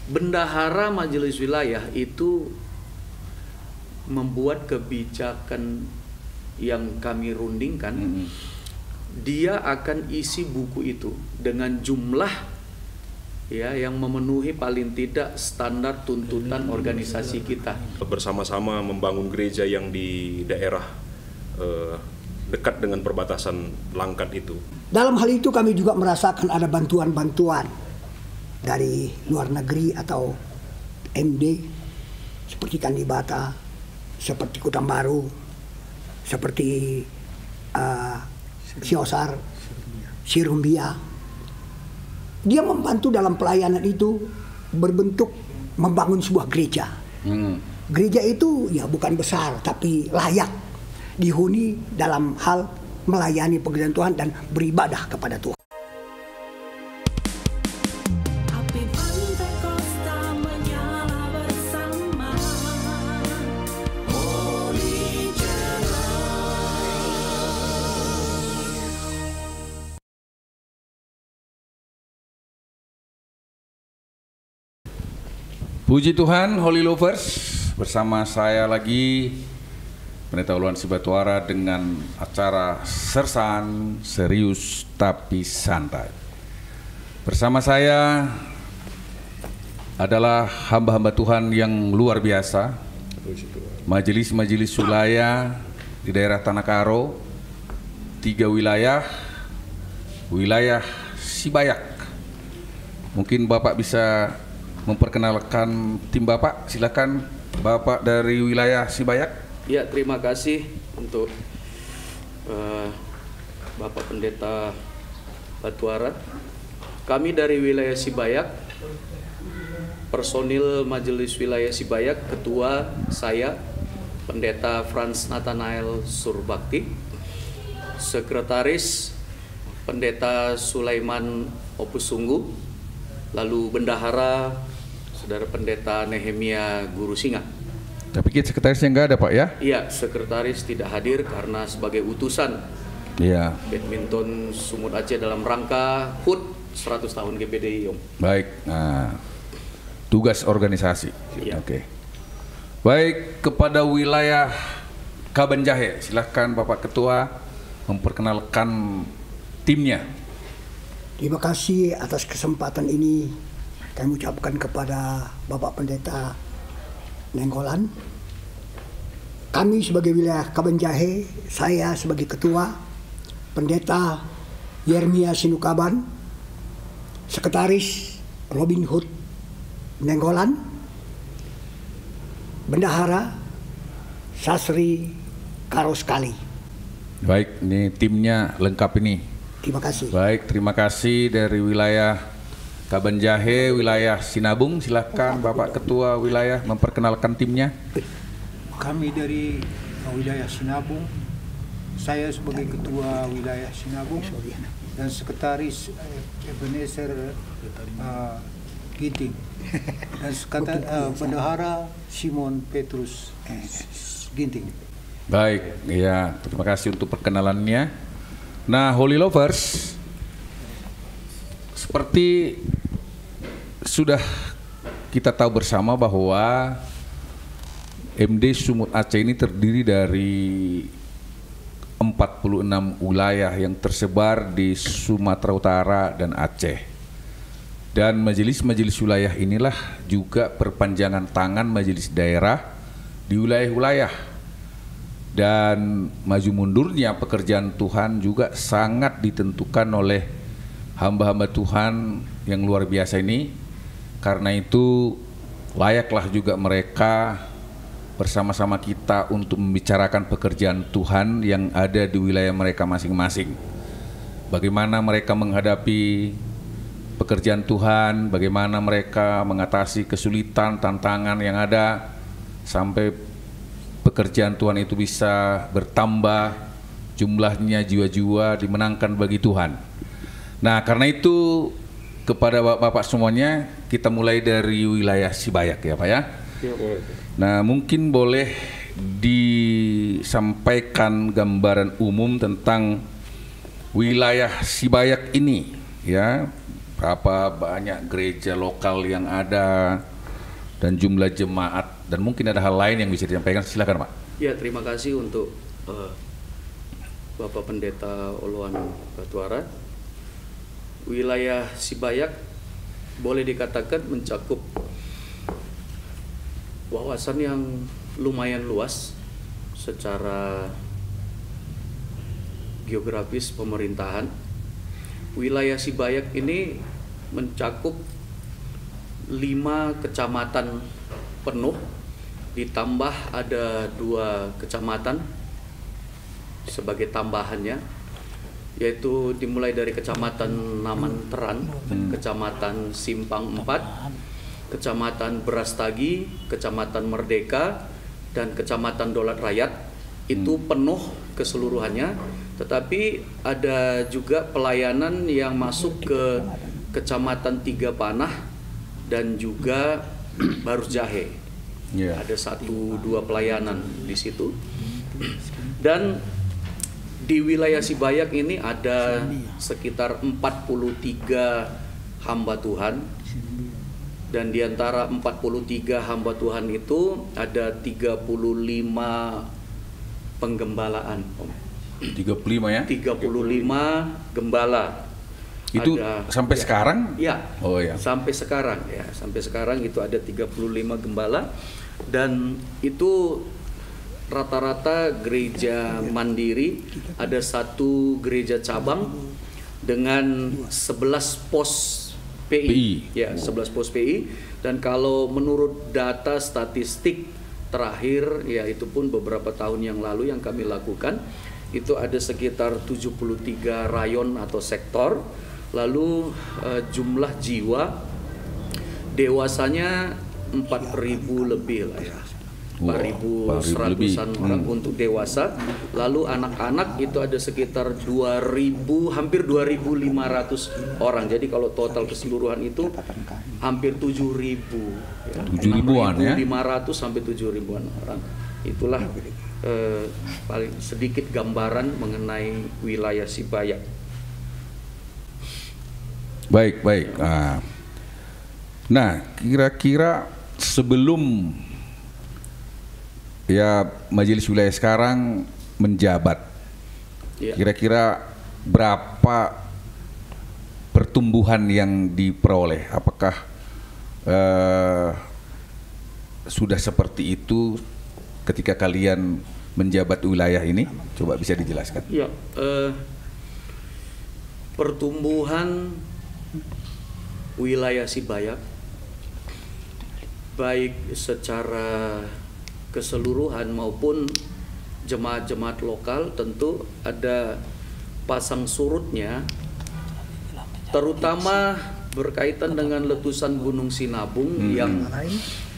bendahara majelis wilayah itu membuat kebijakan yang kami rundingkan. Dia akan isi buku itu dengan jumlah ya yang memenuhi paling tidak standar tuntutan organisasi kita. Bersama-sama membangun gereja yang di daerah dekat dengan perbatasan Langkat itu. Dalam hal itu kami juga merasakan ada bantuan-bantuan dari luar negeri atau MD seperti Kalibata, seperti Kota Baru, seperti Siosar, Sirumbia. Dia membantu dalam pelayanan itu berbentuk membangun sebuah gereja. Gereja itu ya bukan besar tapi layak dihuni dalam hal melayani pekerjaan Tuhan dan beribadah kepada Tuhan. Puji Tuhan, Holy Lovers, bersama saya lagi Pendeta Uluan Sibatuara dengan acara Sersan Serius Tapi Santai. Bersama saya adalah hamba-hamba Tuhan yang luar biasa, majelis-majelis wilayah di daerah Tanah Karo, 3 wilayah Sibayak. Mungkin Bapak bisa memperkenalkan tim Bapak, silakan Bapak dari wilayah Sibayak. Ya, terima kasih untuk Bapak Pendeta Batuara. Kami dari wilayah Sibayak, personil Majelis Wilayah Sibayak, Ketua saya Pendeta Franz Nathanael Surbakti, Sekretaris Pendeta Sulaiman Opusunggu, lalu Bendahara Saudara Pendeta Nehemia Guru Singa. Tapi sekretarisnya enggak ada Pak ya? Iya, sekretaris tidak hadir karena sebagai utusan badminton Sumut Aceh dalam rangka HUT 100 tahun GPDI Om. Baik, nah, tugas organisasi. Ya. Oke. Baik, kepada wilayah Kabanjahe, silahkan Bapak Ketua memperkenalkan timnya. Terima kasih atas kesempatan ini kami ucapkan kepada Bapak Pendeta Nenggolan. Kami sebagai wilayah Kabanjahe, saya sebagai Ketua, Pendeta Yermia Sinukaban, Sekretaris Robin Hood Nenggolan, Bendahara Sasri Karoskali. Baik, ini timnya lengkap ini. Terima kasih. Baik, terima kasih dari wilayah Kabanjahe, wilayah Sinabung. Silakan Bapak Ketua wilayah memperkenalkan timnya. Kami dari wilayah Sinabung, saya sebagai Ketua wilayah Sinabung dan Sekretaris Ebenezer Ginting dan Bendahara Simon Petrus Ginting. Baik, ya, terima kasih untuk perkenalannya. Nah, Holy Lovers, seperti sudah kita tahu bersama bahwa MD Sumut Aceh ini terdiri dari 46 wilayah yang tersebar di Sumatera Utara dan Aceh. Dan majelis-majelis wilayah inilah juga perpanjangan tangan majelis daerah di wilayah-wilayah. Dan maju mundurnya pekerjaan Tuhan juga sangat ditentukan oleh hamba-hamba Tuhan yang luar biasa ini. Karena itu layaklah juga mereka bersama-sama kita untuk membicarakan pekerjaan Tuhan yang ada di wilayah mereka masing-masing. Bagaimana mereka menghadapi pekerjaan Tuhan, bagaimana mereka mengatasi kesulitan, tantangan yang ada, sampai pekerjaan Tuhan itu bisa bertambah jumlahnya, jiwa-jiwa dimenangkan bagi Tuhan. Nah, karena itu kepada Bapak semuanya, kita mulai dari wilayah Sibayak ya Pak ya. Nah, mungkin boleh disampaikan gambaran umum tentang wilayah Sibayak ini ya. berapa banyak gereja lokal yang ada dan jumlah jemaat, dan mungkin ada hal lain yang bisa disampaikan. Silakan Pak. Ya, terima kasih untuk Bapak Pendeta Oluan Batuara. Wilayah Sibayak boleh dikatakan mencakup wawasan yang lumayan luas secara geografis pemerintahan. Wilayah Sibayak ini mencakup 5 kecamatan penuh, ditambah ada 2 kecamatan sebagai tambahannya, yaitu dimulai dari Kecamatan Namanteran, Kecamatan Simpang 4, Kecamatan Brastagi, Kecamatan Merdeka, dan Kecamatan Dolat Rayat. Itu penuh keseluruhannya, tetapi ada juga pelayanan yang masuk ke Kecamatan Tiga Panah dan juga Barus Jahe. Ada 1-2 pelayanan di situ. Dan di wilayah Sibayak ini ada sekitar 43 hamba Tuhan, dan di antara 43 hamba Tuhan itu ada 35 penggembalaan, Om. 35 ya? 35 gembala. Itu ada, sampai ya, sekarang? Ya. Oh ya. Sampai sekarang ya, sampai sekarang itu ada 35 gembala, dan itu rata-rata gereja mandiri, ada 1 gereja cabang dengan 11 pos PI. Ya, 11 pos PI. Dan kalau menurut data statistik terakhir, ya itu pun beberapa tahun yang lalu yang kami lakukan, itu ada sekitar 73 rayon atau sektor. Lalu jumlah jiwa dewasanya 4.000 lebih lah ya. 4.100-an orang untuk dewasa. Lalu anak-anak itu ada sekitar 2.000, hampir 2.500 orang. Jadi kalau total keseluruhan itu hampir 7.000 ya. 7.000-an ya. 500 sampai 7.000-an orang. Itulah paling sedikit gambaran mengenai wilayah Sibayak. Baik. Nah, kira-kira sebelum ya majelis wilayah sekarang menjabat, kira-kira berapa pertumbuhan yang diperoleh? Apakah sudah seperti itu ketika kalian menjabat wilayah ini? Coba bisa dijelaskan. Ya, pertumbuhan wilayah Sibayak baik secara keseluruhan maupun jemaat-jemaat lokal tentu ada pasang surutnya, terutama berkaitan dengan letusan Gunung Sinabung yang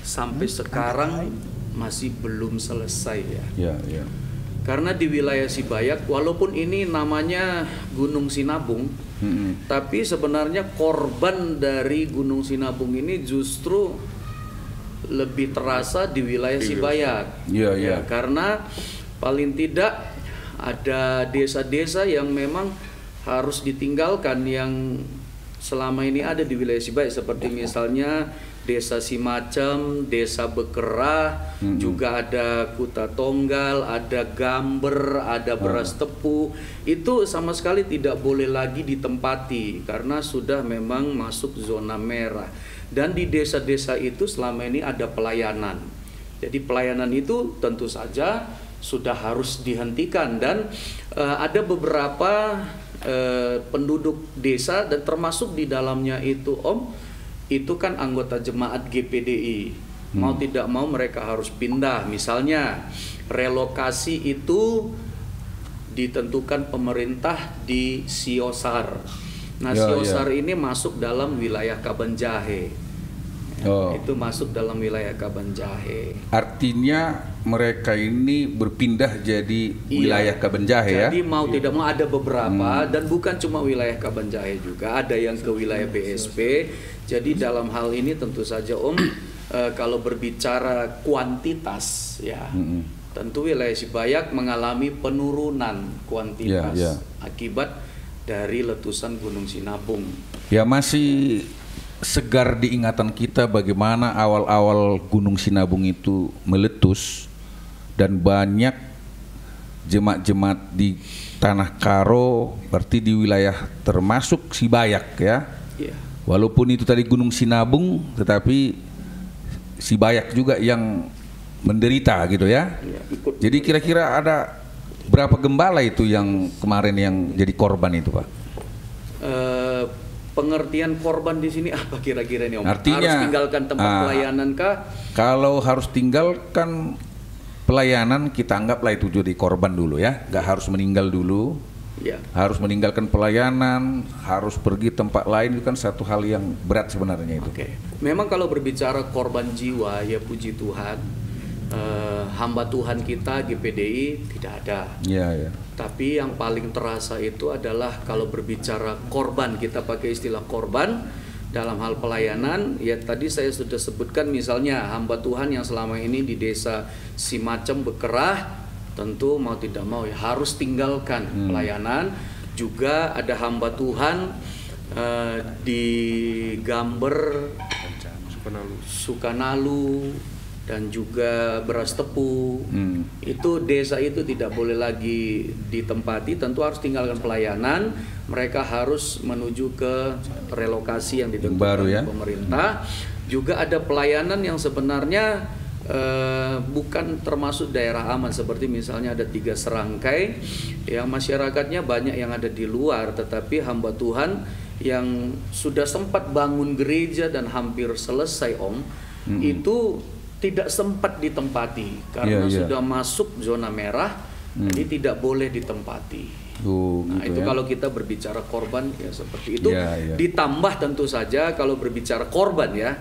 sampai sekarang masih belum selesai ya. Karena di wilayah Sibayak, walaupun ini namanya Gunung Sinabung, tapi sebenarnya korban dari Gunung Sinabung ini justru lebih terasa di wilayah Sibayak. Ya, karena paling tidak ada desa-desa yang memang harus ditinggalkan yang selama ini ada di wilayah Sibayak, seperti misalnya Desa Simacem, Desa Bekerah, juga ada Kuta Tonggal, ada Gamber, ada Beras Tepu. Itu sama sekali tidak boleh lagi ditempati karena sudah memang masuk zona merah. Dan di desa-desa itu selama ini ada pelayanan. Jadi pelayanan itu tentu saja sudah harus dihentikan, dan ada beberapa penduduk desa, dan termasuk di dalamnya itu Om, itu kan anggota jemaat GPDI. Mau tidak mau mereka harus pindah. Misalnya relokasi itu ditentukan pemerintah di Siosar. Nah, Siosar ini masuk dalam wilayah Kabanjahe. Itu masuk dalam wilayah Kabanjahe. Artinya mereka ini berpindah jadi wilayah Kabanjahe ya? Jadi mau tidak mau ada beberapa, dan bukan cuma wilayah Kabanjahe juga, ada yang ke wilayah BSP. Jadi dalam hal ini tentu saja Om, kalau berbicara kuantitas ya, tentu wilayah Sibayak mengalami penurunan kuantitas akibat dari letusan Gunung Sinabung. Ya, masih segar di ingatan kita bagaimana awal-awal Gunung Sinabung itu meletus dan banyak jemaat-jemaat di Tanah Karo, berarti di wilayah termasuk Sibayak ya. Ya. Walaupun itu tadi Gunung Sinabung, tetapi Sibayak juga yang menderita gitu ya. Ikut. Jadi kira-kira ada berapa gembala itu yang kemarin yang jadi korban itu, Pak? Pengertian korban di sini apa kira-kira nih, Om? Artinya, harus tinggalkan tempat pelayanan kah? Kalau harus tinggalkan pelayanan, kita anggaplah itu jadi korban dulu ya, nggak harus meninggal dulu. Ya. Harus meninggalkan pelayanan, harus pergi tempat lain, itu kan satu hal yang berat sebenarnya itu. Oke. Memang kalau berbicara korban jiwa, ya puji Tuhan, hamba Tuhan kita GPDI tidak ada. Iya, ya. Tapi yang paling terasa itu adalah kalau berbicara korban, kita pakai istilah korban dalam hal pelayanan. Ya tadi saya sudah sebutkan, misalnya hamba Tuhan yang selama ini di desa Simacem Bekerah, tentu mau tidak mau ya harus tinggalkan pelayanan. Juga ada hamba Tuhan di Gamber, Sukanalu, dan juga Beras Tepu. Itu desa itu tidak boleh lagi ditempati, tentu harus tinggalkan pelayanan. Mereka harus menuju ke relokasi yang ditentukan baru ya, pemerintah. Juga ada pelayanan yang sebenarnya bukan termasuk daerah aman, seperti misalnya ada 3 Serangkai yang masyarakatnya banyak yang ada di luar, tetapi hamba Tuhan yang sudah sempat bangun gereja dan hampir selesai, Om, itu tidak sempat ditempati karena sudah masuk zona merah, jadi tidak boleh ditempati. Nah gitu itu ya. kalau kita berbicara korban ya seperti itu. Ditambah tentu saja kalau berbicara korban ya,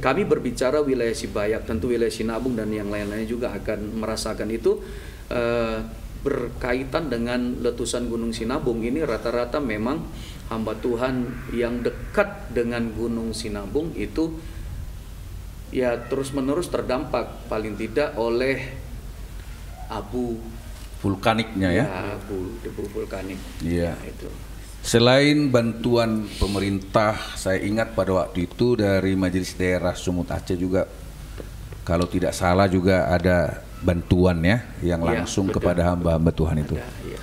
kami berbicara wilayah Sibayak, tentu wilayah Sinabung dan yang lain-lainnya juga akan merasakan itu. Berkaitan dengan letusan Gunung Sinabung ini, rata-rata memang hamba Tuhan yang dekat dengan Gunung Sinabung itu ya terus-menerus terdampak paling tidak oleh abu vulkaniknya ya. Debu vulkanik. Iya. Nah, itu. Selain bantuan pemerintah, saya ingat pada waktu itu dari Majelis Daerah Sumut Aceh juga, kalau tidak salah juga ada bantuan ya yang langsung kepada hamba-hamba Tuhan itu. Iya.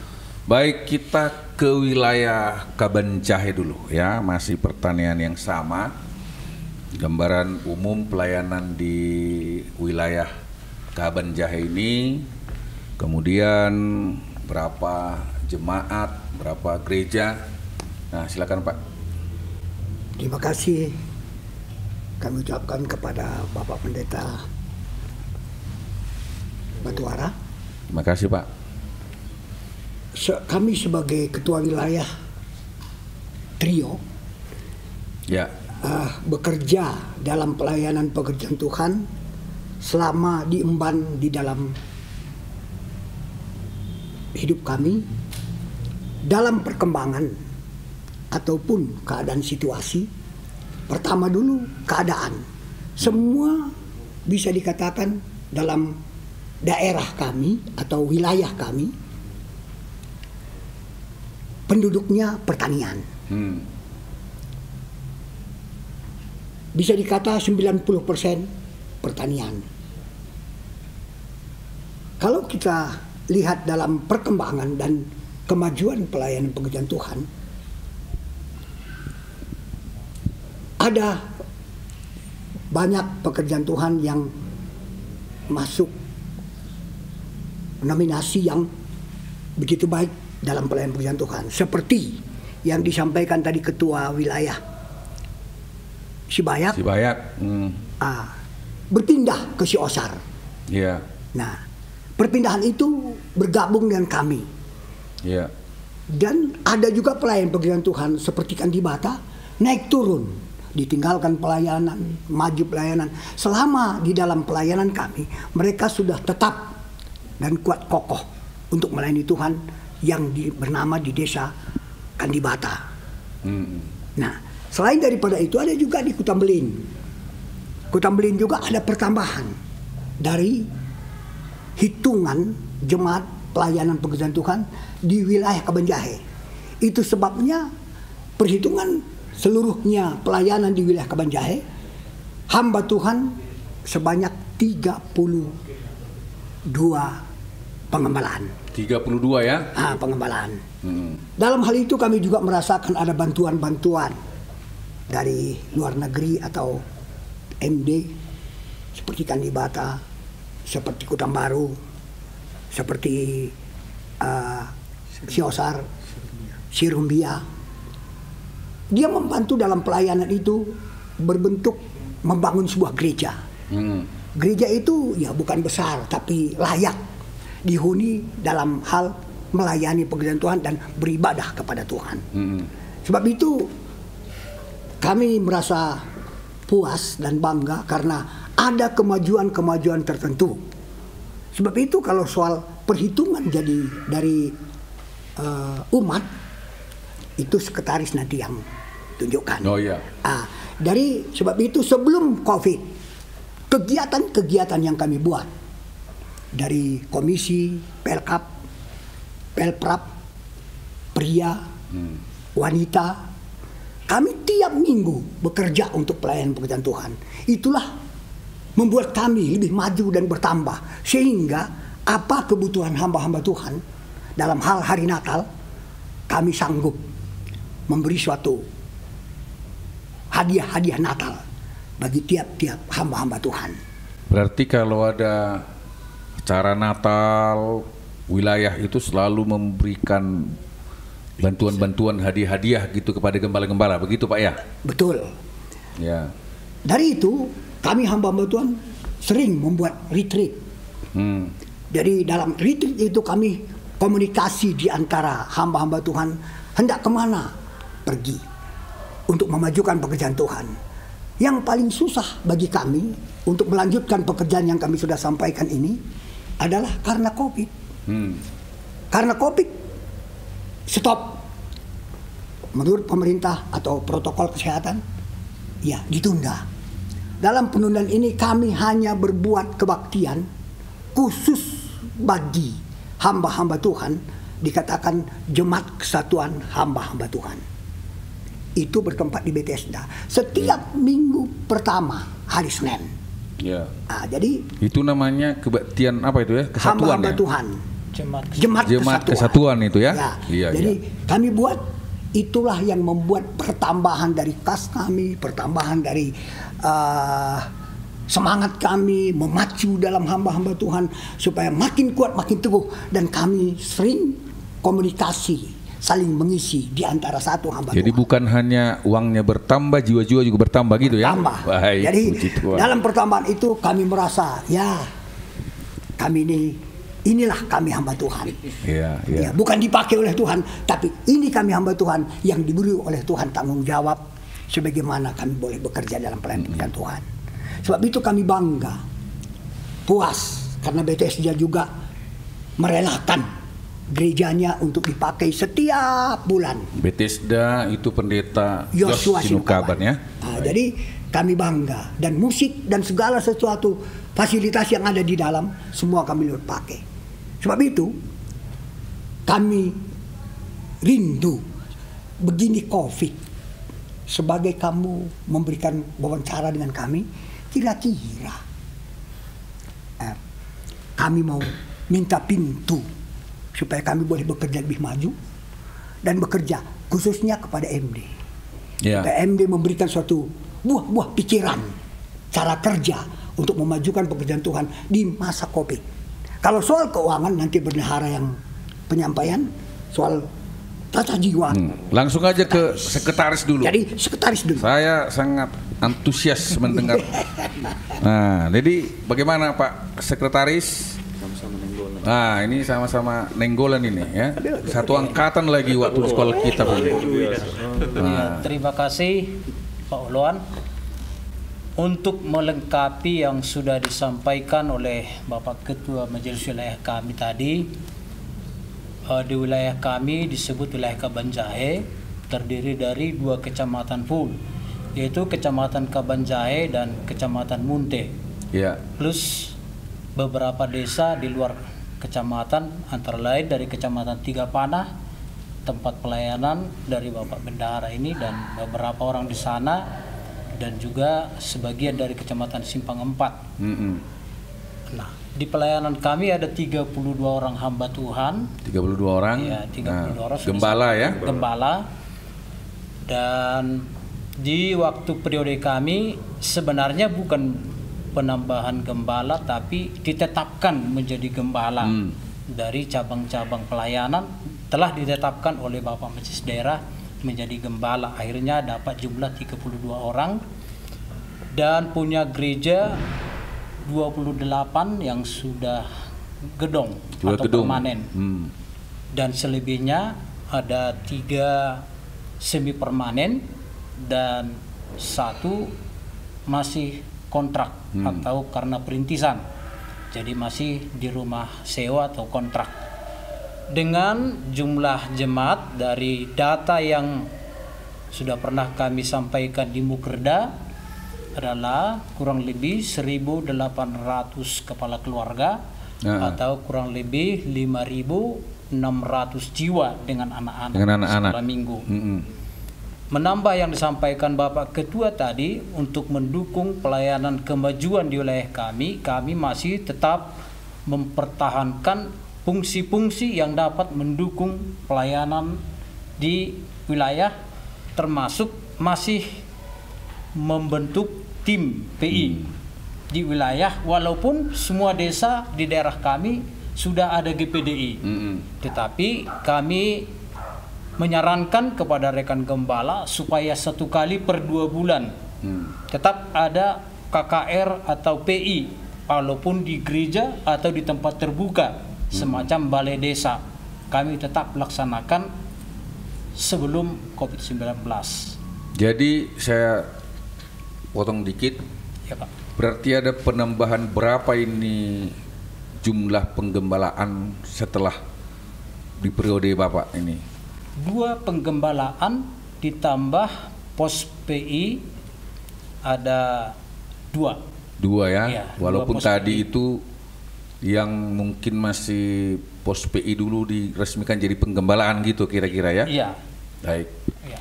Baik, kita ke wilayah Kabanjahe dulu ya, masih pertanian yang sama. Gambaran umum pelayanan di wilayah Kabanjahe ini, kemudian berapa jemaat, berapa gereja. Nah, silakan Pak. Terima kasih kami ucapkan kepada Bapak Pendeta Batuara. Terima kasih Pak. Kami sebagai ketua wilayah trio Ya. bekerja dalam pelayanan pekerjaan Tuhan selama diemban di dalam hidup kami, dalam perkembangan ataupun keadaan situasi. Pertama dulu keadaan, semua bisa dikatakan dalam daerah kami atau wilayah kami penduduknya pertanian. Bisa dikata 90% pertanian. Kalau kita lihat dalam perkembangan dan kemajuan pelayanan pekerjaan Tuhan, ada banyak pekerjaan Tuhan yang masuk nominasi yang begitu baik dalam pelayanan pekerjaan Tuhan, seperti yang disampaikan tadi ketua wilayah Sibayak. Berpindah ke Siosar. Iya. Nah, perpindahan itu bergabung dengan kami. Iya. Dan ada juga pelayan pekerjaan Tuhan seperti kan di Bata, naik turun, ditinggalkan pelayanan, maju pelayanan. Selama di dalam pelayanan kami, mereka sudah tetap dan kuat kokoh untuk melayani Tuhan yang bernama di desa Kandibata. Nah, selain daripada itu ada juga di Kutambelin. Kutambelin juga ada pertambahan dari hitungan jemaat pelayanan pekerjaan Tuhan di wilayah Kabanjahe. Itu sebabnya perhitungan seluruhnya pelayanan di wilayah Kabanjahe, hamba Tuhan sebanyak 32 pengembalaan. 32 ya? Pengembalaan. Dalam hal itu kami juga merasakan ada bantuan-bantuan dari luar negeri atau MD seperti Kalibata, seperti Kutang Baru, seperti Siosar, Sirumbia. Dia membantu dalam pelayanan itu berbentuk membangun sebuah gereja. Gereja itu ya bukan besar tapi layak dihuni dalam hal melayani pekerjaan Tuhan dan beribadah kepada Tuhan. Sebab itu kami merasa puas dan bangga karena ada kemajuan-kemajuan tertentu. Sebab itu kalau soal perhitungan jadi dari umat itu sekretaris nanti yang tunjukkan. Oh iya. Dari sebab itu sebelum COVID, kegiatan-kegiatan yang kami buat dari komisi, Pelkap, Pelprap, pria, wanita, kami tiap minggu bekerja untuk pelayanan pekerjaan Tuhan. Itulah membuat kami lebih maju dan bertambah. Sehingga apa kebutuhan hamba-hamba Tuhan dalam hal hari Natal, kami sanggup memberi suatu hadiah-hadiah Natal bagi tiap-tiap hamba-hamba Tuhan. Berarti kalau ada acara Natal, wilayah itu selalu memberikan bantuan-bantuan hadiah-hadiah gitu kepada gembala-gembala, begitu Pak ya? Betul. Ya. Dari itu kami hamba-hamba Tuhan sering membuat retreat. Jadi dalam retreat itu kami komunikasi di antara hamba-hamba Tuhan hendak kemana pergi untuk memajukan pekerjaan Tuhan. Yang paling susah bagi kami untuk melanjutkan pekerjaan yang kami sudah sampaikan ini adalah karena COVID. Karena COVID stop menurut pemerintah atau protokol kesehatan, ya ditunda. Dalam penundaan ini kami hanya berbuat kebaktian khusus bagi hamba-hamba Tuhan, dikatakan Jemaat Kesatuan Hamba-hamba Tuhan. Itu bertempat di Bethesda setiap minggu pertama hari Senin. Ya. Jadi itu namanya kebaktian apa itu ya? Kesatuan hamba-hamba ya? Tuhan. Jemaat kesatuan itu ya? Iya, jadi kami buat itulah yang membuat pertambahan dari kas kami, pertambahan dari semangat kami memacu dalam hamba-hamba Tuhan supaya makin kuat, makin teguh, dan kami sering komunikasi, saling mengisi di antara satu hamba Jadi Tuhan. bukan hanya uangnya bertambah, jiwa-jiwa juga bertambah gitu ya? Bertambah. Baik, Jadi puji Tuhan. dalam pertambahan itu kami merasa ya kami inilah kami hamba Tuhan. Iya. Ya, bukan dipakai oleh Tuhan, tapi ini kami hamba Tuhan yang diberi oleh Tuhan tanggung jawab sebagaimana kami boleh bekerja dalam pelayanan Tuhan. Sebab itu kami bangga, puas karena Bethesda juga merelakan gerejanya untuk dipakai setiap bulan. Bethesda itu pendeta Yosua Sinukaban ya. Jadi kami bangga, dan musik dan segala sesuatu fasilitas yang ada di dalam semua kami pakai. Sebab itu kami rindu begini COVID, sebagai kamu memberikan wawancara dengan kami, kira-kira kami mau minta pintu supaya kami boleh bekerja lebih maju dan bekerja khususnya kepada MD. Supaya MD memberikan suatu buah-buah pikiran, cara kerja untuk memajukan pekerjaan Tuhan di masa COVID. Kalau soal keuangan nanti bendahara yang penyampaian soal tata jiwa. Langsung aja ke sekretaris dulu. Jadi sekretaris dulu. Saya sangat antusias mendengar. Nah, jadi bagaimana Pak Sekretaris? Sama-sama nenggolan. Nah, ini sama-sama nenggolan ini ya. Satu angkatan lagi waktu sekolah kita Pak. Ya, terima kasih Pak Uluan untuk melengkapi yang sudah disampaikan oleh Bapak Ketua Majelis Wilayah kami tadi. Di wilayah kami disebut wilayah Kabanjahe, terdiri dari 2 kecamatan full, yaitu Kecamatan Kabanjahe dan Kecamatan Munte, Ya. plus beberapa desa di luar kecamatan, antara lain dari Kecamatan Tiga Panah, tempat pelayanan dari Bapak Bendahara ini dan beberapa orang di sana, dan juga sebagian dari Kecamatan Simpang 4. Nah, di pelayanan kami ada 32 orang hamba Tuhan. 32 orang. Ya, 32 orang. Gembala ya. Gembala. Dan di waktu periode kami sebenarnya bukan penambahan gembala, tapi ditetapkan menjadi gembala dari cabang-cabang pelayanan telah ditetapkan oleh Bapak Majelis Daerah menjadi gembala. Akhirnya dapat jumlah 32 orang dan punya gereja 28 yang sudah gedong atau permanen. Dan selebihnya ada 3 semi permanen dan 1 masih kontrak atau karena perintisan. Jadi masih di rumah sewa atau kontrak. Dengan jumlah jemaat dari data yang sudah pernah kami sampaikan di Mukerda adalah kurang lebih 1.800 kepala keluarga atau kurang lebih 5.600 jiwa dengan anak-anak sekolah minggu. Menambah yang disampaikan Bapak Ketua tadi, untuk mendukung pelayanan kemajuan di wilayah kami masih tetap mempertahankan fungsi-fungsi yang dapat mendukung pelayanan di wilayah, termasuk masih membentuk tim PI di wilayah, walaupun semua desa di daerah kami sudah ada GPDI. Tetapi kami menyarankan kepada rekan gembala supaya 1 kali per 2 bulan tetap ada KKR atau PI, walaupun di gereja atau di tempat terbuka semacam balai desa, kami tetap laksanakan sebelum COVID-19. Jadi saya potong dikit. Ya, Pak. Berarti ada penambahan berapa ini jumlah penggembalaan setelah di periode Bapak ini? 2 penggembalaan ditambah pos PI ada 2. 2 ya. Ya, Walaupun 2 tadi PI. itu yang mungkin masih pos PI dulu diresmikan jadi penggembalaan gitu kira-kira ya? Iya. Baik. Ya.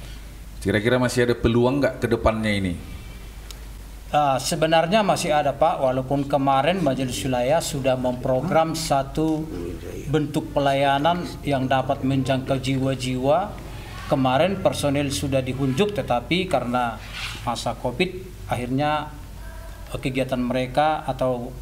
Kira-kira masih ada peluang nggak ke depannya ini? Sebenarnya masih ada, Pak, walaupun kemarin Majelis Wilayah sudah memprogram satu bentuk pelayanan yang dapat menjangkau jiwa-jiwa. Kemarin personil sudah dihunjuk, tetapi karena masa Covid akhirnya kegiatan mereka atau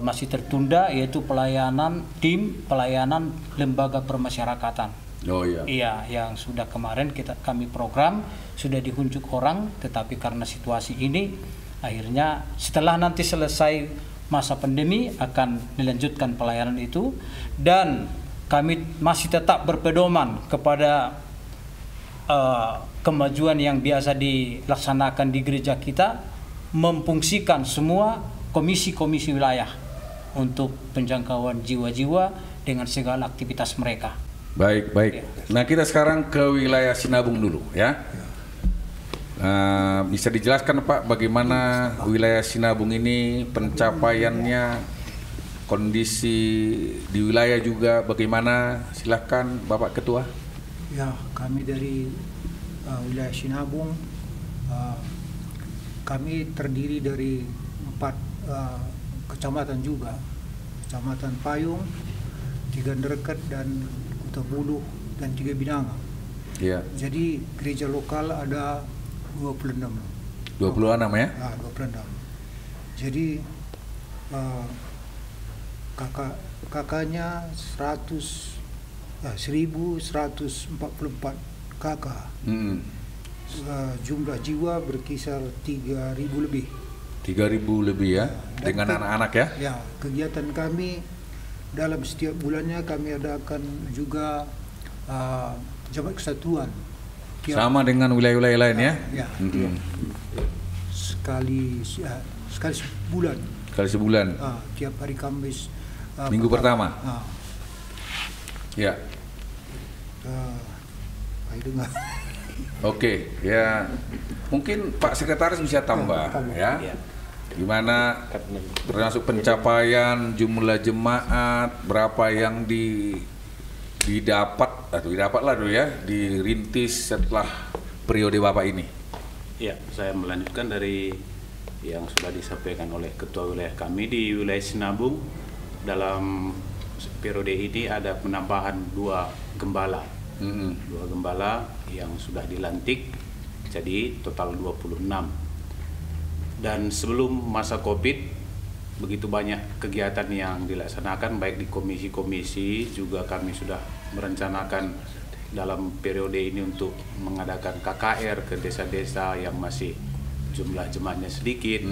masih tertunda, yaitu pelayanan tim pelayanan lembaga permasyarakatan. Oh iya. Iya, yang sudah kemarin kami program sudah dihunjuk orang, tetapi karena situasi ini akhirnya setelah nanti selesai masa pandemi akan dilanjutkan pelayanan itu, dan kami masih tetap berpedoman kepada kemajuan yang biasa dilaksanakan di gereja kita, memfungsikan semua komisi-komisi wilayah untuk penjangkauan jiwa-jiwa dengan segala aktivitas mereka. Baik, baik. Nah, kita sekarang ke wilayah Sinabung dulu ya. Bisa dijelaskan Pak bagaimana wilayah Sinabung ini pencapaiannya, kondisi di wilayah juga bagaimana? Silahkan Bapak Ketua. Ya, kami dari wilayah Sinabung, kami terdiri dari 4 kecamatan juga, Kecamatan Payung, 3 Dereket dan Buluh dan 3 Binanga. Iya. Jadi gereja lokal ada 26. 26 ya? 26. Jadi kakaknya 1144 kakak. Jumlah jiwa berkisar 3.000 lebih. 3.000 lebih ya, dengan anak-anak ya? Ya, kegiatan kami dalam setiap bulannya kami adakan juga Jemaat Kesatuan. Sama dengan wilayah-wilayah lain ya? Ya. Sekali sebulan. Sekali sebulan. Tiap hari Kamis. Minggu pertama. Ya. Dengar. Oke, ya mungkin Pak Sekretaris bisa tambah ya. Gimana termasuk pencapaian jumlah jemaat, berapa yang didapat lah dulu ya, dirintis setelah periode Bapak ini? Ya, saya melanjutkan dari yang sudah disampaikan oleh Ketua Wilayah kami di wilayah Sinabung. Dalam periode ini ada penambahan 2 gembala. 2 gembala yang sudah dilantik, jadi total 26. Dan sebelum masa Covid, begitu banyak kegiatan yang dilaksanakan baik di komisi-komisi, juga kami sudah merencanakan dalam periode ini untuk mengadakan KKR ke desa-desa yang masih jumlah jemaatnya sedikit.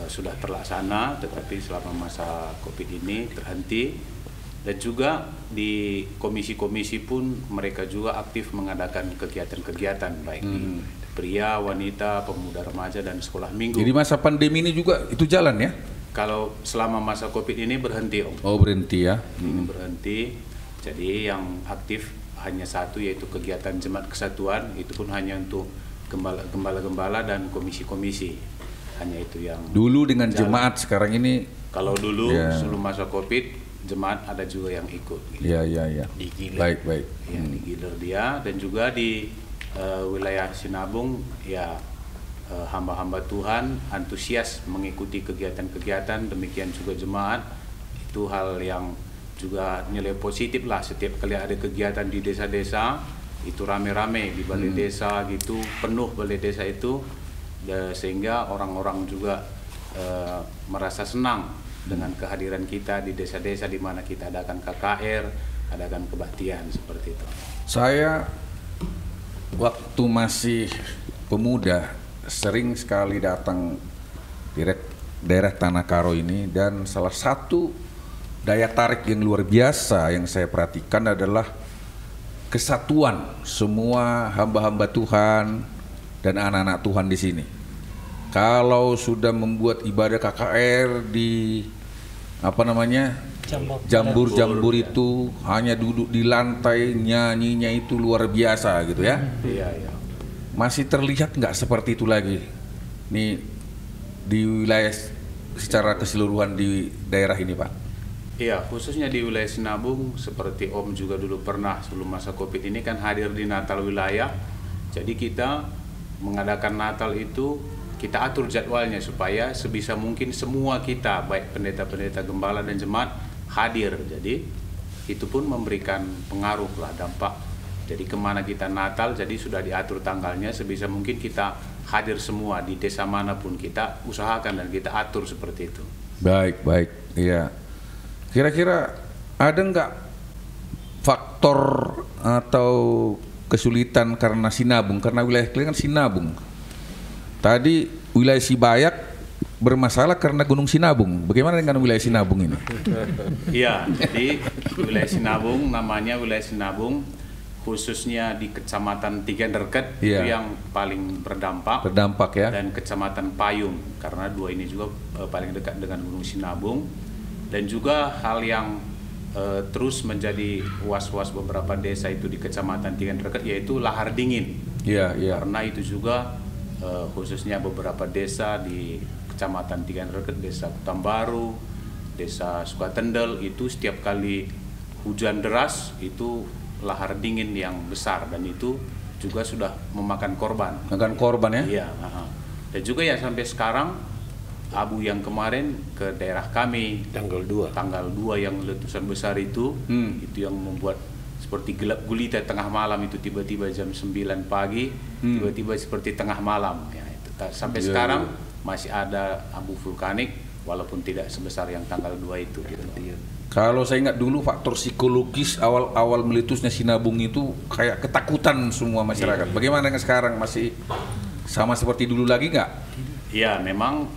Sudah terlaksana, tetapi selama masa Covid ini terhenti. Dan juga di komisi-komisi pun mereka juga aktif mengadakan kegiatan-kegiatan baik di pria, wanita, pemuda, remaja, dan sekolah minggu. Jadi masa pandemi ini juga itu jalan ya? Kalau selama masa Covid ini berhenti, Om. Oh, berhenti ya? Ini berhenti. Jadi yang aktif hanya satu, yaitu kegiatan Jemaat Kesatuan. Itu pun hanya untuk gembala-gembala dan komisi-komisi. Hanya itu yang dulu dengan jalan. Jemaat, sekarang ini Kalau dulu ya. sebelum masa Covid, jemaat ada juga yang ikut. Gitu. ya. Digilir. Baik. Ya, digilir dia. Dan juga di wilayah Sinabung, ya hamba-hamba Tuhan antusias mengikuti kegiatan-kegiatan, demikian juga jemaat. Itu hal yang juga nilai positif lah. Setiap kali ada kegiatan di desa-desa, itu rame-rame di balai desa gitu, penuh balai desa itu, sehingga orang-orang juga merasa senang dengan kehadiran kita di desa-desa di mana kita adakan KKR, adakan kebaktian seperti itu. Saya waktu masih pemuda sering sekali datang di daerah Tanah Karo ini, dan salah satu daya tarik yang luar biasa yang saya perhatikan adalah kesatuan semua hamba-hamba Tuhan dan anak-anak Tuhan di sini. Kalau sudah membuat ibadah KKR di jambur itu hanya duduk di lantai, nyanyinya itu luar biasa gitu ya. Iya. Masih terlihat nggak seperti itu lagi nih di wilayah secara keseluruhan di daerah ini, Pak? Iya, khususnya di wilayah Sinabung, seperti Om juga dulu pernah sebelum masa Covid ini kan hadir di Natal wilayah. Jadi kita mengadakan Natal itu, kita atur jadwalnya supaya sebisa mungkin semua kita, baik pendeta-pendeta, gembala dan jemaat hadir. Jadi itu pun memberikan pengaruh lah, dampak. Jadi kemana kita Natal, jadi sudah diatur tanggalnya, sebisa mungkin kita hadir semua di desa manapun, kita usahakan dan kita atur seperti itu. Baik, iya. Kira-kira ada nggak faktor atau kesulitan karena Sinabung, karena wilayah kalian kan Sinabung. Tadi wilayah Sibayak bermasalah karena Gunung Sinabung. Bagaimana dengan wilayah Sinabung ini? Iya, jadi wilayah Sinabung, namanya wilayah Sinabung, khususnya di Kecamatan Tigenderket itu yang paling berdampak ya. Dan Kecamatan Payung, karena dua ini juga paling dekat dengan Gunung Sinabung. Dan juga hal yang terus menjadi was-was beberapa desa itu di Kecamatan Tigenderket, yaitu lahar dingin. Karena itu juga khususnya beberapa desa di Kecamatan Tigenderket, Desa Kutambaru, Desa Sukatendel, itu setiap kali hujan deras itu lahar dingin yang besar, dan itu juga sudah memakan korban. Makan korban ya? Iya. Dan juga ya sampai sekarang abu yang kemarin ke daerah kami tanggal 2 yang letusan besar itu yang membuat seperti gelap gulita tengah malam itu, tiba-tiba jam 9 pagi, tiba-tiba seperti tengah malam ya, itu. Sampai sekarang masih ada abu vulkanik walaupun tidak sebesar yang tanggal 2 itu gitu. Kalau saya ingat dulu faktor psikologis awal meletusnya Sinabung itu kayak ketakutan semua masyarakat. Bagaimana dengan sekarang, masih sama seperti dulu lagi nggak? Iya, memang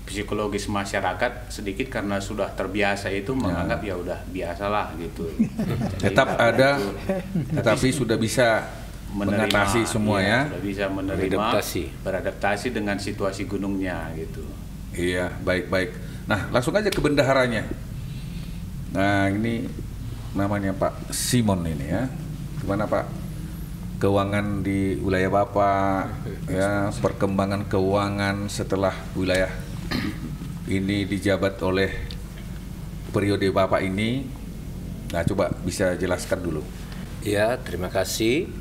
psikologis masyarakat sedikit karena sudah terbiasa itu menganggap ya udah biasalah gitu. Tetap ada, tetapi sudah bisa mengatasi semua ya. Sudah bisa menerima, beradaptasi dengan situasi gunungnya gitu. Iya, baik. Nah, langsung aja ke bendaharanya. Nah, ini namanya Pak Simon ini ya. Gimana Pak? Keuangan di wilayah Bapak ya, perkembangan keuangan setelah wilayah ini dijabat oleh periode Bapak ini. Nah, coba bisa jelaskan dulu. Ya, terima kasih.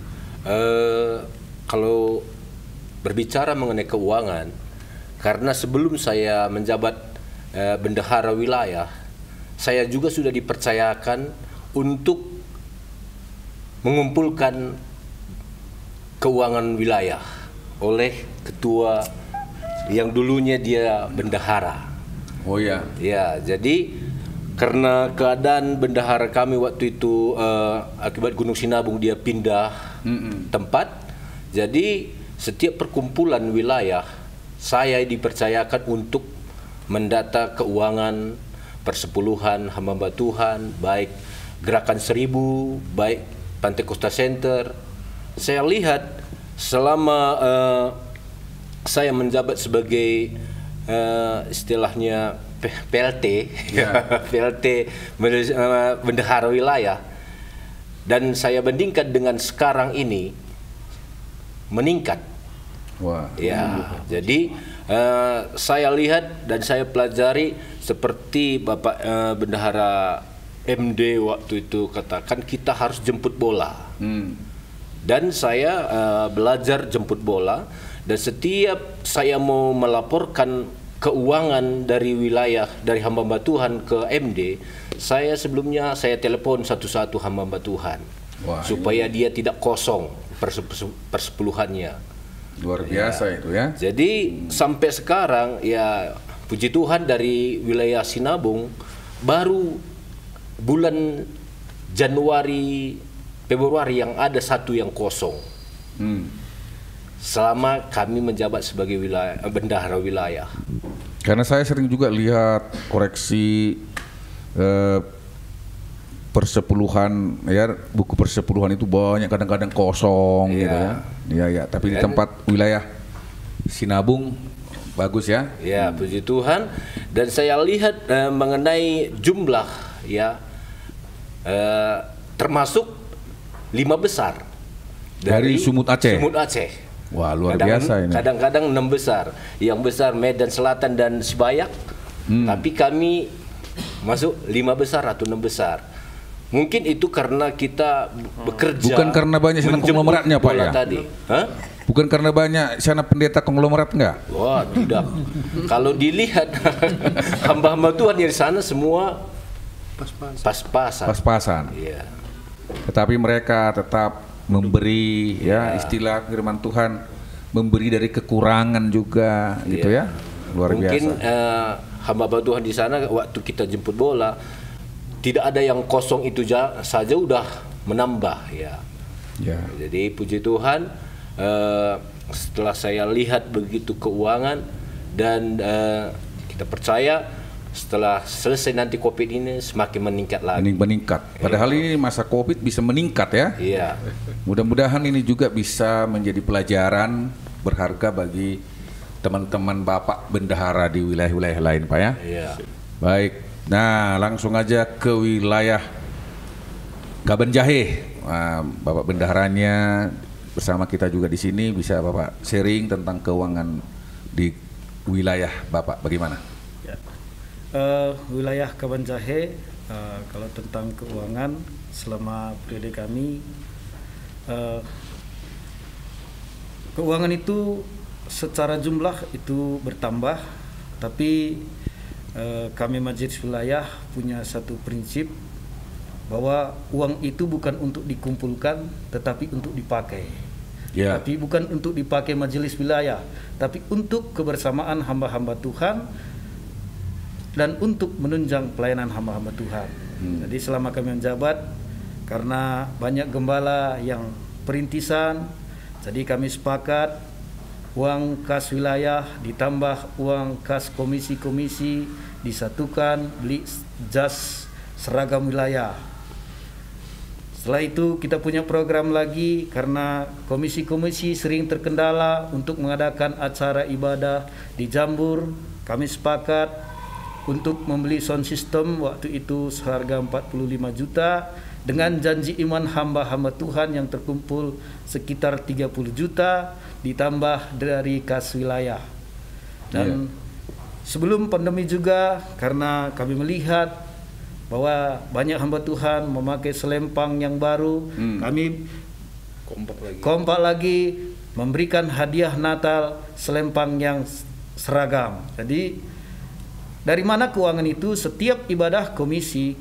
Kalau berbicara mengenai keuangan, karena sebelum saya menjabat bendahara wilayah, saya juga sudah dipercayakan untuk mengumpulkan keuangan wilayah oleh ketua yang dulunya dia bendahara. Oh ya. Ya, jadi karena keadaan bendahara kami waktu itu akibat Gunung Sinabung dia pindah tempat, jadi setiap perkumpulan wilayah saya dipercayakan untuk mendata keuangan persepuluhan hamba Tuhan, baik Gerakan 1000, baik Pantai Costa Center. Saya lihat selama saya menjabat sebagai istilahnya PLT, PLT bendahara wilayah, dan saya bandingkan dengan sekarang ini meningkat. Wah. Ya, jadi saya lihat dan saya pelajari seperti Bapak Bendahara MD waktu itu katakan, kita harus jemput bola. Dan saya belajar jemput bola, dan setiap saya mau melaporkan keuangan dari wilayah, dari hamba Tuhan ke MD, saya sebelumnya saya telepon satu-satu hamba Tuhan. Wah, supaya dia tidak kosong persepuluhannya. Luar biasa itu ya. Jadi sampai sekarang ya puji Tuhan dari wilayah Sinabung baru bulan Januari Februari yang ada satu yang kosong. Selama kami menjabat sebagai bendahara wilayah. Karena saya sering juga lihat koreksi persepuluhan ya, buku persepuluhan itu banyak kadang-kadang kosong gitu ya. Iya ya, tapi di tempat wilayah Sinabung bagus ya. Ya, puji Tuhan. Dan saya lihat mengenai jumlah ya termasuk 5 besar dari Sumut Aceh. Sumut Aceh. Wah, luar biasa ini. Kadang-kadang 6 besar. Yang besar Medan Selatan dan Sibayak. Tapi kami masuk 5 besar atau 6 besar. Mungkin itu karena kita bekerja. Bukan karena banyak sana konglomeratnya Pak ya? Tadi. Hah? Bukan karena banyak sana pendeta konglomerat enggak? Wah, tidak. Kalau dilihat hamba-hamba Tuhan yang di sana semua pas-pasan. Pas-pasan. Iya. Tetapi mereka tetap memberi ya, istilah firman Tuhan, memberi dari kekurangan juga gitu ya. Luar Mungkin, biasa. hamba Tuhan di sana waktu kita jemput bola tidak ada yang kosong itu saja udah menambah ya. Ya. Jadi puji Tuhan setelah saya lihat begitu keuangan dan kita percaya setelah selesai nanti COVID ini semakin meningkat lagi. Meningkat. Padahal ini masa COVID bisa meningkat ya. Iya. Mudah-mudahan ini juga bisa menjadi pelajaran berharga bagi teman-teman Bapak bendahara di wilayah-wilayah lain Pak ya. Iya. Baik. Nah, langsung aja ke wilayah Kabanjahe. Nah, Bapak bendaharanya bersama kita juga di sini, bisa Bapak sharing tentang keuangan di wilayah Bapak bagaimana? Ya. Wilayah Kabanjahe, kalau tentang keuangan selama periode kami, keuangan itu secara jumlah itu bertambah, tapi kami Majelis Wilayah punya satu prinsip bahwa uang itu bukan untuk dikumpulkan tetapi untuk dipakai. Yeah. Tapi bukan untuk dipakai Majelis Wilayah, tapi untuk kebersamaan hamba-hamba Tuhan dan untuk menunjang pelayanan hamba-hamba Tuhan. Jadi selama kami menjabat, karena banyak gembala yang perintisan, jadi kami sepakat uang kas wilayah ditambah uang kas komisi-komisi disatukan, beli jas seragam wilayah. Setelah itu kita punya program lagi, karena komisi-komisi sering terkendala untuk mengadakan acara ibadah di Jambur. Kami sepakat untuk membeli sound system waktu itu seharga 45 juta dengan janji iman hamba-hamba Tuhan yang terkumpul sekitar 30 juta ditambah dari kas wilayah. Dan sebelum pandemi juga, karena kami melihat bahwa banyak hamba Tuhan memakai selempang yang baru, kami kompak lagi memberikan hadiah Natal selempang yang seragam. Jadi dari mana keuangan itu? Setiap ibadah komisi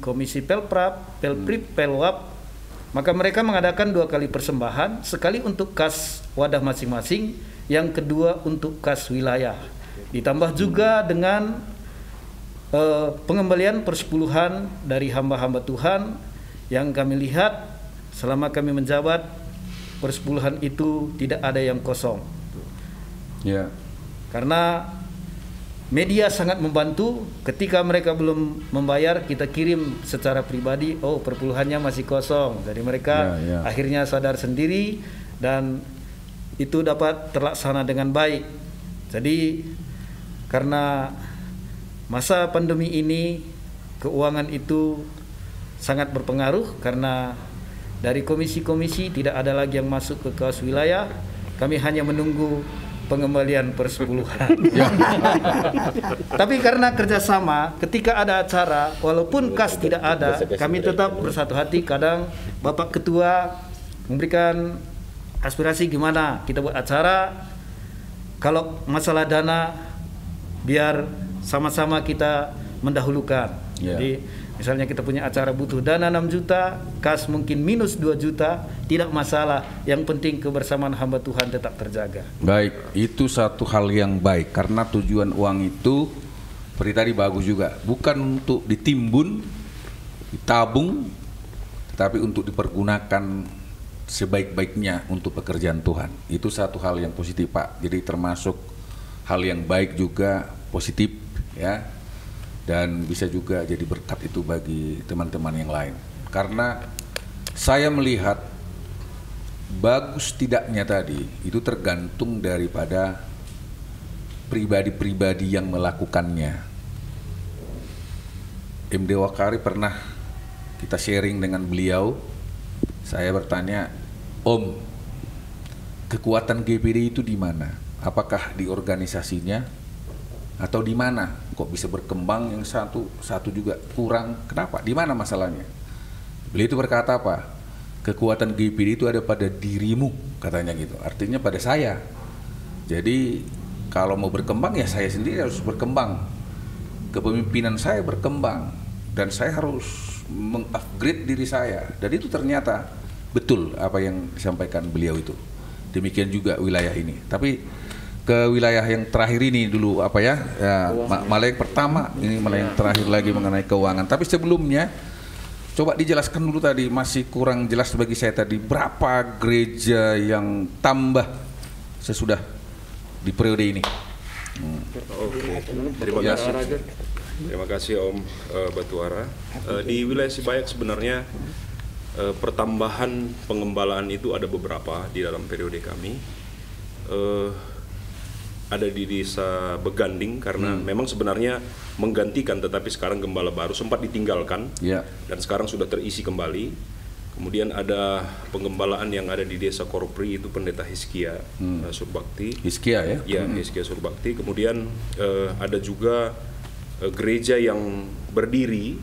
Pelprap, Pelprip, Pelwap, maka mereka mengadakan 2 kali persembahan, sekali untuk kas wadah masing-masing, yang kedua untuk kas wilayah. Ditambah juga dengan pengembalian persepuluhan dari hamba-hamba Tuhan yang kami lihat selama kami menjabat, persepuluhan itu tidak ada yang kosong. Ya. Karena media sangat membantu, ketika mereka belum membayar kita kirim secara pribadi, oh perpuluhannya masih kosong. Jadi mereka akhirnya sadar sendiri dan itu dapat terlaksana dengan baik. Jadi karena masa pandemi ini keuangan itu sangat berpengaruh, karena dari komisi-komisi tidak ada lagi yang masuk ke kas wilayah. Kami hanya menunggu pengembalian persepuluhan. Tapi karena kerjasama, ketika ada acara, walaupun kas tidak ada, kami tetap bersatu hati. Kadang Bapak Ketua memberikan aspirasi gimana kita buat acara, kalau masalah dana biar sama-sama kita mendahulukan. Jadi misalnya kita punya acara butuh dana 6 juta, kas mungkin minus 2 juta, tidak masalah. Yang penting kebersamaan hamba Tuhan tetap terjaga. Baik, itu satu hal yang baik, karena tujuan uang itu seperti tadi bagus juga, bukan untuk ditimbun, ditabung, tetapi untuk dipergunakan sebaik-baiknya untuk pekerjaan Tuhan. Itu satu hal yang positif, Pak. Jadi termasuk hal yang baik juga, positif ya. Dan bisa juga jadi berkat itu bagi teman-teman yang lain. Karena saya melihat bagus tidaknya tadi itu tergantung daripada pribadi-pribadi yang melakukannya. MD Wakari pernah kita sharing dengan beliau, saya bertanya, Om, kekuatan GPD itu di mana? Apakah di organisasinya atau di mana? Kok bisa berkembang yang satu juga kurang? Kenapa? Di mana masalahnya? Beliau itu berkata apa? Kekuatan GPD itu ada pada dirimu, katanya gitu. Artinya pada saya. Jadi kalau mau berkembang ya saya sendiri harus berkembang. Kepemimpinan saya berkembang dan saya harus mengupgrade diri saya. Dan itu ternyata betul apa yang disampaikan beliau itu. Demikian juga wilayah ini. Tapi ke wilayah yang terakhir ini dulu apa ya, malah yang pertama, ini malah yang terakhir lagi mengenai keuangan. Tapi sebelumnya coba dijelaskan dulu tadi, masih kurang jelas bagi saya tadi, berapa gereja yang tambah sesudah di periode ini? Oke, terima kasih Om Batuara. Di wilayah Sibayak sebenarnya pertambahan pengembalaan itu ada beberapa di dalam periode kami. Ada di desa Beganding karena memang sebenarnya menggantikan, tetapi sekarang gembala baru sempat ditinggalkan dan sekarang sudah terisi kembali. Kemudian ada penggembalaan yang ada di desa Korpri, itu Pendeta Hiskia Surbakti. Hiskia ya? Ya, Hiskia Surbakti. Kemudian ada juga gereja yang berdiri,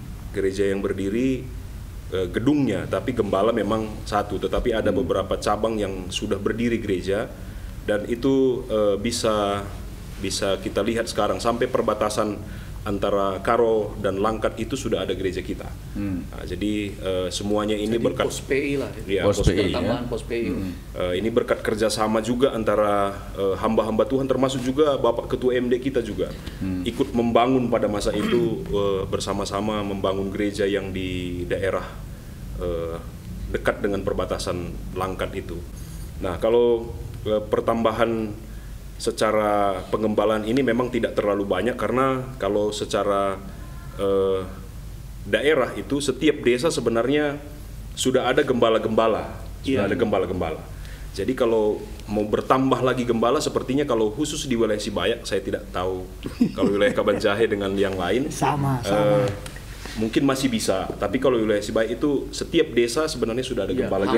gedungnya, tapi gembala memang satu, tetapi ada beberapa cabang yang sudah berdiri gereja. Dan itu bisa kita lihat sekarang sampai perbatasan antara Karo dan Langkat itu sudah ada gereja kita. Nah, jadi semuanya ini berkat pos PI lah. Ya, pos PI, pos PI. Ini berkat kerjasama juga antara hamba-hamba Tuhan, termasuk juga Bapak Ketua MD kita juga ikut membangun pada masa itu, bersama-sama membangun gereja yang di daerah dekat dengan perbatasan Langkat itu. Nah, kalau pertambahan secara pengembalaan ini memang tidak terlalu banyak, karena kalau secara daerah itu setiap desa sebenarnya sudah ada gembala-gembala, Jadi kalau mau bertambah lagi gembala, sepertinya kalau khusus di wilayah Sibayak saya tidak tahu. Kalau wilayah Kabanjahe dengan yang lain sama. Mungkin masih bisa, tapi kalau wilayah Sibayak itu setiap desa sebenarnya sudah ada gembala,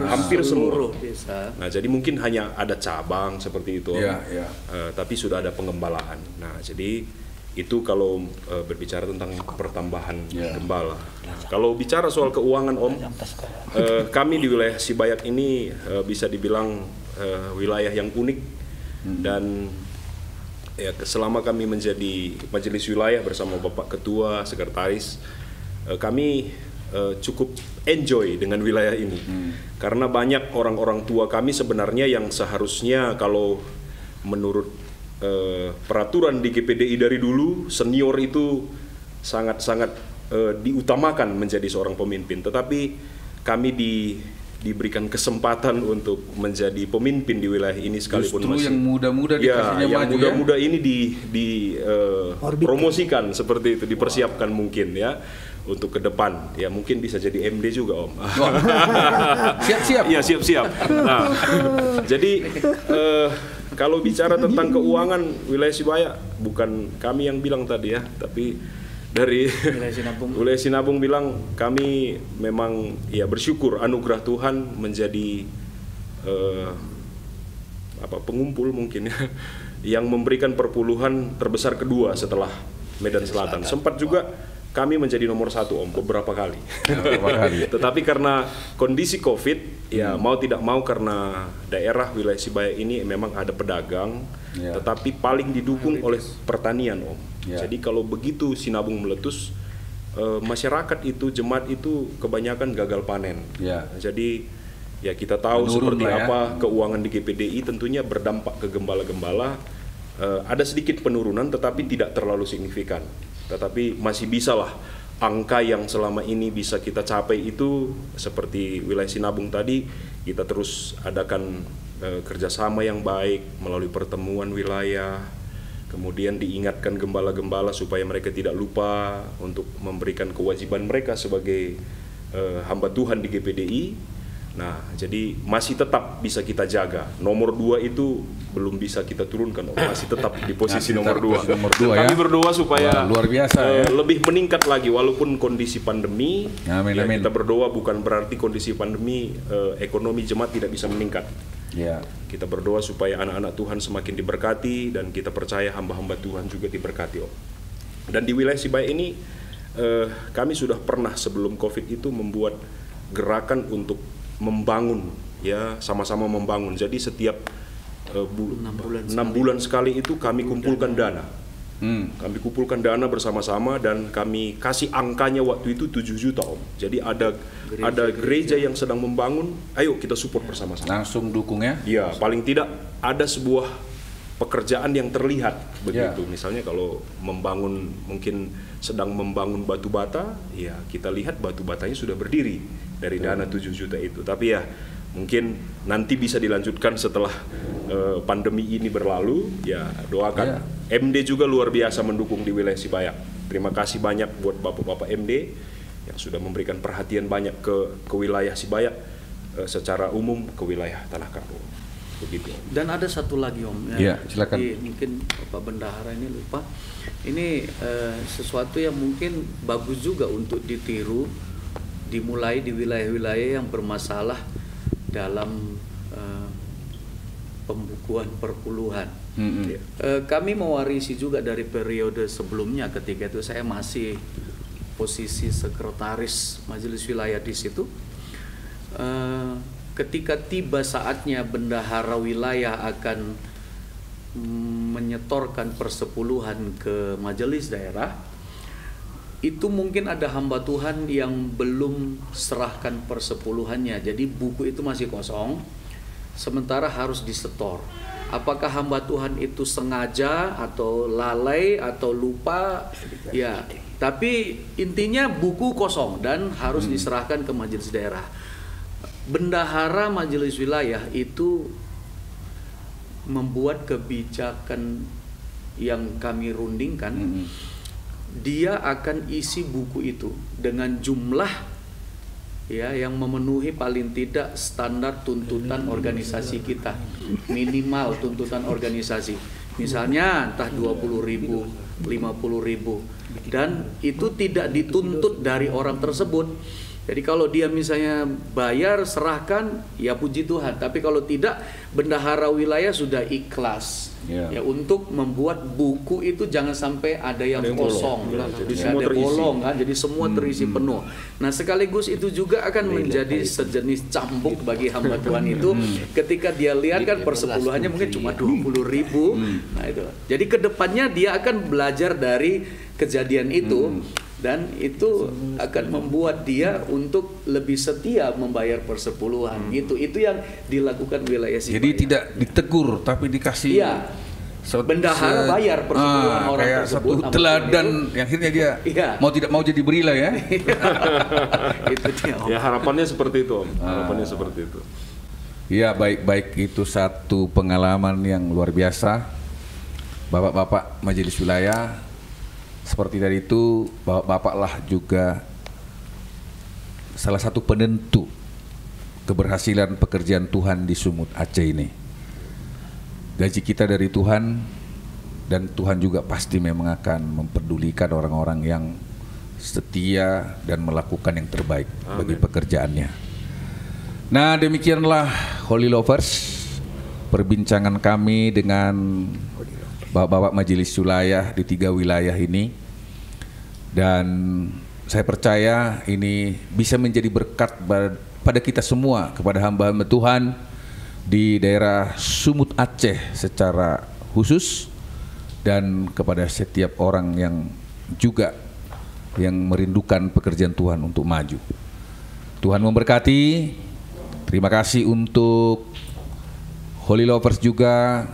hampir seluruh desa. Nah, jadi mungkin hanya ada cabang seperti itu, tapi sudah ada pengembalaan. Nah, jadi Itu kalau berbicara tentang pertambahan gembala. Kalau bicara soal keuangan Om, kami di wilayah Sibayak ini bisa dibilang wilayah yang unik, dan ya selama kami menjadi majelis wilayah bersama Bapak Ketua, Sekretaris, kami cukup enjoy dengan wilayah ini. Karena banyak orang-orang tua kami sebenarnya yang seharusnya kalau menurut peraturan di GPDI dari dulu, senior itu sangat-sangat diutamakan menjadi seorang pemimpin. Tetapi kami diberikan kesempatan untuk menjadi pemimpin di wilayah ini, sekalipun justru masih yang muda-muda dikasihnya yang maju, muda-muda ini promosikan seperti itu, dipersiapkan mungkin ya untuk ke depan. Ya mungkin bisa jadi MD juga Om. Siap-siap. Iya, siap-siap. Nah, jadi kalau bicara tentang keuangan wilayah Sibayak, bukan kami yang bilang tadi ya, tapi dari wilayah Sinabung bilang, kami memang ya bersyukur anugerah Tuhan menjadi pengumpul mungkin ya, yang memberikan perpuluhan terbesar kedua setelah Medan Selatan. Sempat juga kami menjadi nomor 1 Om beberapa kali. Tetapi karena kondisi Covid, ya mau tidak mau, karena daerah wilayah Sibayak ini memang ada pedagang, tetapi paling didukung oleh pertanian Om. Jadi kalau begitu Sinabung meletus, masyarakat itu, jemaat itu kebanyakan gagal panen. Jadi ya kita tahu seperti apa keuangan di GPDI, tentunya berdampak ke gembala-gembala. Ada sedikit penurunan tetapi tidak terlalu signifikan. Tetapi masih bisalah angka yang selama ini bisa kita capai itu, seperti wilayah Sinabung tadi, kita terus adakan kerjasama yang baik melalui pertemuan wilayah, kemudian diingatkan gembala-gembala supaya mereka tidak lupa untuk memberikan kewajiban mereka sebagai hamba Tuhan di GPDI. Nah, jadi masih tetap bisa kita jaga. Nomor 2 itu belum bisa kita turunkan, masih tetap di posisi nomor 2. Kami berdoa supaya luar biasa, lebih meningkat lagi walaupun kondisi pandemi. Amin, amin. Kita berdoa bukan berarti kondisi pandemi ekonomi jemaat tidak bisa meningkat. Kita berdoa supaya anak-anak Tuhan semakin diberkati, dan kita percaya hamba-hamba Tuhan juga diberkati Om. Dan di wilayah Sibayak ini kami sudah pernah sebelum Covid itu membuat gerakan untuk membangun, ya sama-sama membangun. Jadi setiap 6 bulan sekali itu kami kumpulkan dana. Kami kumpulkan dana bersama-sama, dan kami kasih angkanya waktu itu 7 juta Om. Jadi ada gereja yang sedang membangun, ayo kita support bersama-sama. Langsung dukung ya? Iya, paling tidak ada sebuah pekerjaan yang terlihat begitu. Misalnya kalau membangun, mungkin sedang membangun batu bata, ya kita lihat batu batanya sudah berdiri dari dana 7 juta itu. Tapi ya mungkin nanti bisa dilanjutkan setelah pandemi ini berlalu. Ya doakan. MD juga luar biasa mendukung di wilayah Sibayak. Terima kasih banyak buat Bapak-Bapak MD yang sudah memberikan perhatian banyak ke wilayah Sibayak, secara umum ke wilayah Tanah Karo. Begitu. Dan ada satu lagi Om, silakan. Mungkin Bapak Bendahara ini lupa. Ini sesuatu yang mungkin bagus juga untuk ditiru, dimulai di wilayah-wilayah yang bermasalah dalam pembukuan perpuluhan. Kami mewarisi juga dari periode sebelumnya, ketika itu saya masih posisi sekretaris majelis wilayah di situ. Ketika tiba saatnya bendahara wilayah akan menyetorkan persepuluhan ke majelis daerah, itu mungkin ada hamba Tuhan yang belum serahkan persepuluhannya. Jadi buku itu masih kosong, sementara harus disetor. Apakah hamba Tuhan itu sengaja atau lalai atau lupa? Ya, tapi intinya buku kosong dan harus diserahkan ke majelis daerah. Bendahara majelis wilayah itu membuat kebijakan yang kami rundingkan. Dia akan isi buku itu dengan jumlah yang memenuhi paling tidak standar tuntutan organisasi kita, minimal tuntutan organisasi, misalnya entah 20.000, 50.000, dan itu tidak dituntut dari orang tersebut, Jadi kalau dia misalnya bayar, serahkan, ya puji Tuhan. Tapi kalau tidak, bendahara wilayah sudah ikhlas ya untuk membuat buku itu jangan sampai ada yang kosong, jadi semua ada bolong kan, jadi semua terisi penuh. Nah sekaligus itu juga akan menjadi sejenis cambuk bagi hamba Tuhan itu, ketika dia lihat kan persepuluhannya mungkin cuma 20.000. Nah itu, jadi kedepannya dia akan belajar dari kejadian itu. Dan itu akan membuat dia untuk lebih setia membayar persepuluhan. Itu yang dilakukan wilayah Sibaya. Jadi tidak ditegur tapi dikasih. Iya. Bendahara bayar persepuluhan orang kayak tersebut. Satu teladan yang akhirnya dia mau tidak mau jadi berila ya. Itu dia, Om. Ya harapannya seperti itu, Om. Harapannya seperti itu. Iya, baik itu satu pengalaman yang luar biasa. Bapak-bapak majelis wilayah, seperti tadi itu, bapak-bapak lah juga salah satu penentu keberhasilan pekerjaan Tuhan di Sumut Aceh ini. Gaji kita dari Tuhan, dan Tuhan juga pasti memang akan memperdulikan orang-orang yang setia dan melakukan yang terbaik bagi pekerjaannya. Nah, demikianlah Holy Lovers, perbincangan kami dengan bapak-bapak majelis wilayah di 3 wilayah ini, dan saya percaya ini bisa menjadi berkat pada kita semua, kepada hamba-hamba Tuhan di daerah Sumut Aceh secara khusus, dan kepada setiap orang yang juga yang merindukan pekerjaan Tuhan untuk maju. Tuhan memberkati. Terima kasih untuk Holy Lovers juga,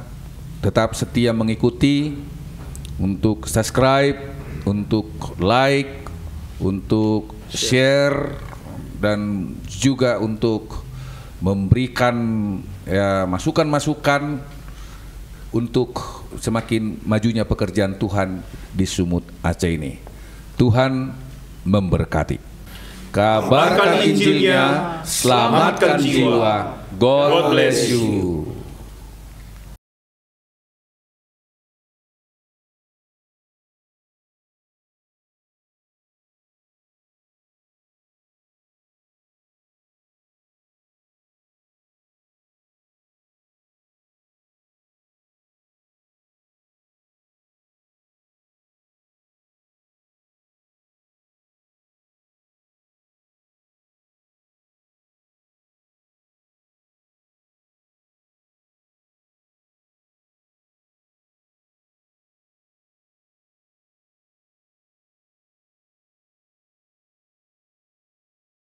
tetap setia mengikuti, untuk subscribe, untuk like, untuk share, dan juga untuk memberikan ya masukan-masukan untuk semakin majunya pekerjaan Tuhan di Sumut Aceh ini. Tuhan memberkati. Kabarkan Injilnya, selamatkan jiwa. God bless you.